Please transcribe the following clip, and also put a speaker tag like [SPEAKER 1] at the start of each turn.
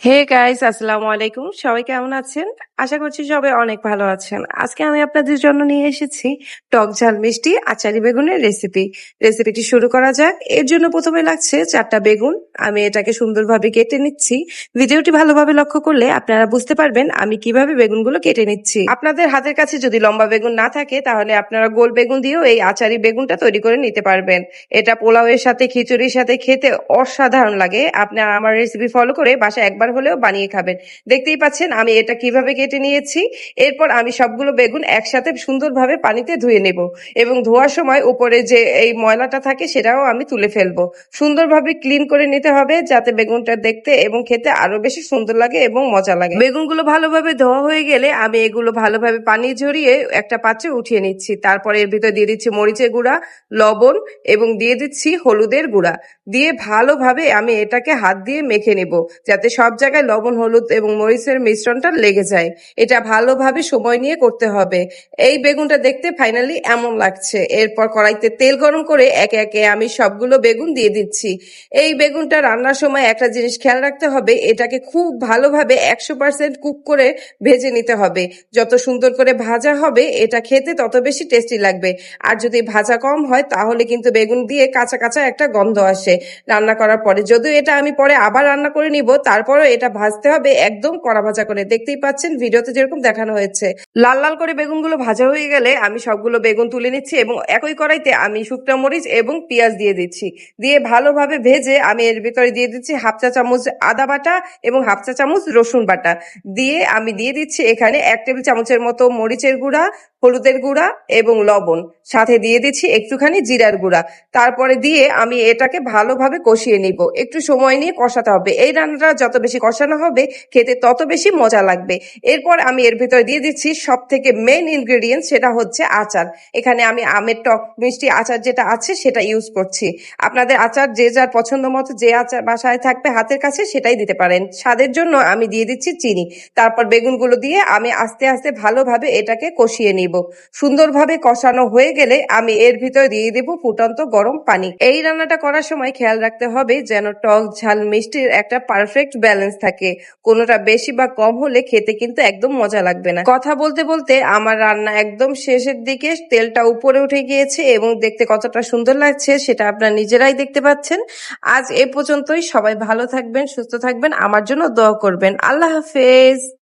[SPEAKER 1] Hey guys, আসসালামু আলাইকুম। সবাই কেমন আছেন? আশা করছি সবাই অনেক ভালো আছেন। আজকে আমি আপনাদের জন্য নিয়ে এসেছি টক ঝাল মিষ্টি আচারি বেগুনের রেসিপিটি শুরু করা যাক। এর জন্য প্রথমে লাগছে 4টা বেগুন। আমি এটাকে সুন্দরভাবে কেটে নিচ্ছি। ভিডিওটি ভালোভাবে লক্ষ্য করলে আপনারা বুঝতে পারবেন আমি কিভাবে বেগুনগুলো কেটে নিচ্ছি। আপনাদের হাতের কাছে যদি লম্বা বেগুন না থাকে তাহলে আপনারা গোল বেগুন দিয়েও এই আচারি বেগুনটা তৈরি করে নিতে পারবেন। এটা পোলাওয়ের সাথে খিচুড়ির সাথে খেতে অসাধারণ লাগে। আপনারা আমার রেসিপি ফলো করে বাসায় একবার হলেও বানিয়ে খাবেন। দেখতেই পাচ্ছেন আমি এটা কিভাবে কেটে নিয়েছি। এরপর আমি সবগুলো বেগুন একসাথে সুন্দরভাবে পানিতে ধুয়ে নেব এবং ধোয়ার সময় উপরে যে এই ময়লাটা থাকে সেটাও আমি তুলে ফেলবো। সুন্দরভাবে ক্লিন করে নিতে হবে যাতে বেগুনটা দেখতে এবং খেতে আরো বেশি সুন্দর লাগে এবং মজা লাগে। বেগুনগুলো ভালোভাবে ধোয়া হয়ে গেলে আমি এগুলো ভালোভাবে পানি ঝরিয়ে একটা পাত্রে উঠিয়ে নিচ্ছি। তারপরে এর ভিতর দিয়ে দিচ্ছি মরিচের গুঁড়া, লবণ এবং দিয়ে দিচ্ছি হলুদের গুঁড়া। দিয়ে ভালোভাবে আমি এটাকে হাত দিয়ে মেখে নেব যাতে সব জায়গায় লবণ, হলুদ এবং মরিচের মিশ্রণটা লেগে যায়। এটা ভালোভাবে সময় নিয়ে করতে হবে। এই বেগুনটা দেখতে ফাইনালি এমন লাগছে। এরপর কড়াইতে তেল গরম করে একে একে আমি সবগুলো বেগুন দিয়ে দিচ্ছি। এই বেগুনটা রান্নার সময় একটা জিনিস খেয়াল রাখতে হবে, এটাকে খুব ভালোভাবে 100% কুক করে ভেজে নিতে হবে। যত সুন্দর করে ভাজা হবে এটা খেতে তত বেশি টেস্টি লাগবে। আর যদি ভাজা কম হয় তাহলে কিন্তু বেগুন দিয়ে কাঁচা কাঁচা একটা গন্ধ আসে রান্না করার পরে। যদিও এটা আমি পরে আবার রান্না করে নিব, তারপরেও এটা ভাজতে হবে একদম কড়া ভাজা করে। দেখতেই পাচ্ছেন ভিডিওতে যেরকম দেখানো হয়েছে। লাল লাল করে বেগুনগুলো ভাজা হয়ে গেলে আমি সবগুলো বেগুন তুলে নিচ্ছি এবং একই কড়াইতে আমি শুকনো মরিচ এবং পেঁয়াজ দিয়ে দিচ্ছি। দিয়ে ভালোভাবে ভেজে আমি এর ভিতরে দিয়ে দিচ্ছি হাফ চা চামচ আদা বাটা এবং হাফ চা চামচ রসুন বাটা। দিয়ে আমি দিয়ে দিচ্ছি এখানে 1 টেবিল চামচের মতো মরিচের গুঁড়া, হলুদের গুঁড়া এবং লবণ। সাথে দিয়ে দিচ্ছি একটুখানি জিরার গুঁড়া। তারপরে দিয়ে আমি এটাকে ভালোভাবে কষিয়ে নিব। একটু সময় নিয়ে কষাতে হবে। এই রান্নাটা যত বেশি কষানো হবে খেতে তত বেশি মজা লাগবে। এরপর আমি এর ভিতরে দিয়ে দিচ্ছি সব থেকে মেইন ইনগ্রেডিয়েন্ট, সেটা হচ্ছে আচার। এখানে আমি আমের টক মিষ্টি আচার যেটা আছে সেটা ইউজ করছি। আপনাদের আচার যে যার পছন্দ মতো যে আচার বাসায় থাকবে হাতের কাছে সেটাই দিতে পারেন। স্বাদের জন্য আমি দিয়ে দিচ্ছি চিনি। তারপর বেগুনগুলো দিয়ে আমি আস্তে আস্তে ভালোভাবে এটাকে কষিয়ে নিব। সুন্দরভাবে কষানো হয়ে গেলে আমি এর ভিতরে দিয়ে দেব ফুটন্ত গরম পানি। এই রান্নাটা করার সময় খেয়াল রাখতে হবে যেন টক ঝাল মিষ্টির একটা পারফেক্ট ব্যালেন্স থাকে। কোনোটা বেশি বা কম হলে খেতে কিন্তু একদম মজা লাগবে না। কথা বলতে বলতে আমার রান্না একদম শেষের দিকে, তেলটা উপরে উঠে গিয়েছে এবং দেখতে কতটা সুন্দর লাগছে সেটা আপনারা নিজেরাই দেখতে পাচ্ছেন। আজ এ পর্যন্তই। সবাই ভালো থাকবেন, সুস্থ থাকবেন, আমার জন্য দোয়া করবেন। আল্লাহ হাফেজ।